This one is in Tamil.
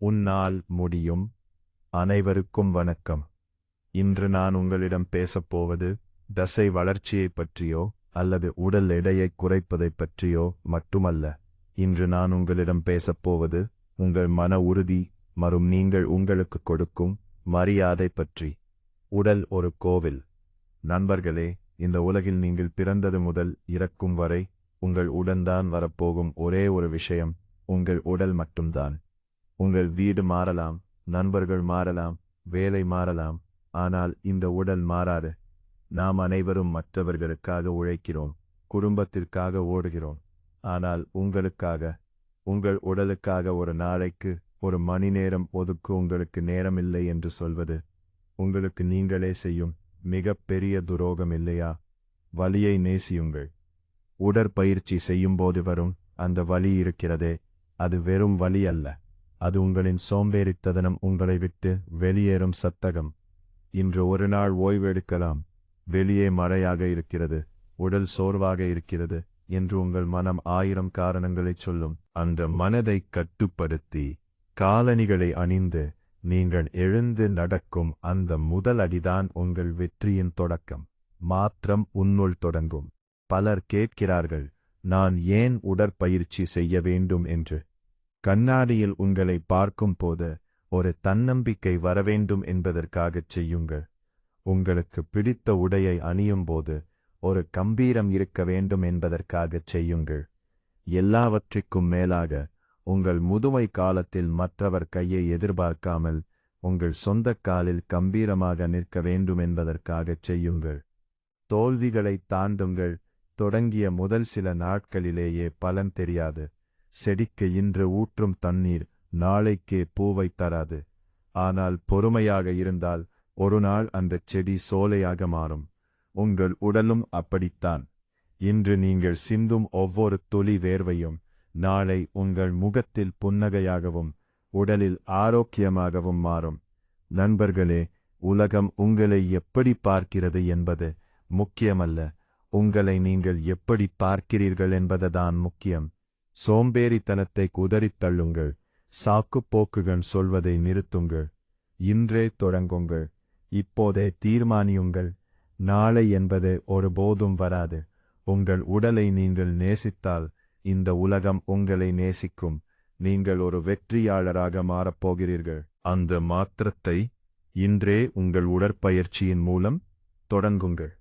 உன்னால் முடியும். அனைவருக்கும் வணக்கம். இன்று நான் உங்களிடம் பேசப்போவது தசை வளர்ச்சியைப் பற்றியோ அல்லது உடல் எடையை குறைப்பதைப் பற்றியோ மட்டுமல்ல. இன்று நான் உங்களிடம் பேசப்போவது உங்கள் மன உறுதி மற்றும் நீங்கள் உங்களுக்கு கொடுக்கும் மரியாதை பற்றி. உடல் ஒரு கோவில். நண்பர்களே, இந்த உலகில் நீங்கள் பிறந்தது முதல் இறக்கும் வரை உங்கள் உடன்தான் வரப்போகும் ஒரே ஒரு விஷயம் உங்கள் உடல் மட்டும்தான். உங்கள் வீடு மாறலாம், நண்பர்கள் மாறலாம், வேலை மாறலாம், ஆனால் இந்த உடல் மாறாது. நாம் அனைவரும் மற்றவர்களுக்காக உழைக்கிறோம், குடும்பத்திற்காக ஓடுகிறோம். ஆனால் உங்களுக்காக, உங்கள் உடலுக்காக ஒரு நாளைக்கு ஒரு மணி நேரம் ஒதுக்க உங்களுக்கு நேரமில்லை என்று சொல்வது உங்களுக்கு நீங்களே செய்யும் மிக பெரிய துரோகம் இல்லையா? வலியை நேசியுங்கள். உடற்பயிற்சி செய்யும்போது வரும் அந்த வலி இருக்கிறதே, அது வெறும் வலி அல்ல. அது உங்களின் சோம்பேறித்தனம் உங்களை விட்டு வெளியேறும் சத்தகம். இன்று ஒரு நாள் ஓய்வெடுக்கலாம், வெளியே மழையாக இருக்கிறது, உடல் சோர்வாக இருக்கிறது என்று உங்கள் மனம் 1000 காரணங்களைச் சொல்லும். அந்த மனதை கட்டுப்படுத்தி காலணிகளை அணிந்து நீங்கள் எழுந்து நடக்கும் அந்த முதல் அடிதான் உங்கள் வெற்றியின் தொடக்கம். மாற்றம் உன்னுள் தொடங்கும். பலர் கேட்கிறார்கள், நான் ஏன் உடற்பயிற்சி செய்ய வேண்டும் என்று. கண்ணாடியில் உங்களை பார்க்கும் போது ஒரு தன்னம்பிக்கை வரவேண்டும் என்பதற்காகச் செய்யுங்கள். உங்களுக்கு பிடித்த உடையை அணியும் போது ஒரு கம்பீரம் இருக்க வேண்டும் என்பதற்காகச் செய்யுங்கள். எல்லாவற்றிற்கும் மேலாக உங்கள் முதுமை காலத்தில் மற்றவர் கையை எதிர்பார்க்காமல் உங்கள் சொந்த காலில் கம்பீரமாக நிற்க வேண்டும் என்பதற்காகச் செய்யுங்கள். தோல்விகளை தாண்டுங்கள். தொடங்கிய முதல் சில நாட்களிலேயே பலன் தெரியாது. செடிக்கு இன்று ஊற்றும் தண்ணீர் நாளைக்கே பூவை தராது. ஆனால் பொறுமையாக இருந்தால் ஒரு நாள் அந்தச் செடி சோலையாக மாறும். உங்கள் உடலும் அப்படித்தான். இன்று நீங்கள் சிந்தும் ஒவ்வொரு துளி வேர்வையும் நாளை உங்கள் முகத்தில் புன்னகையாகவும் உடலில் ஆரோக்கியமாகவும் மாறும். நண்பர்களே, உலகம் உங்களை எப்படி பார்க்கிறது என்பது முக்கியமல்ல, உங்களை நீங்கள் எப்படி பார்க்கிறீர்கள் என்பதுதான் முக்கியம். சோம்பேறித்தனத்தை குதறித் தள்ளுங்கள். சாக்குப்போக்குகள் சொல்வதை நிறுத்துங்கள். இன்றே தொடங்குங்கள். இப்போதே தீர்மானியுங்கள். நாளை என்பது ஒருபோதும் வராது. உங்கள் உடலை நீங்கள் நேசித்தால் இந்த உலகம் உங்களை நேசிக்கும். நீங்கள் ஒரு வெற்றியாளராக மாறப்போகிறீர்கள். அந்த மாற்றத்தை இன்றே உங்கள் உடற்பயிற்சியின் மூலம் தொடங்குங்கள்.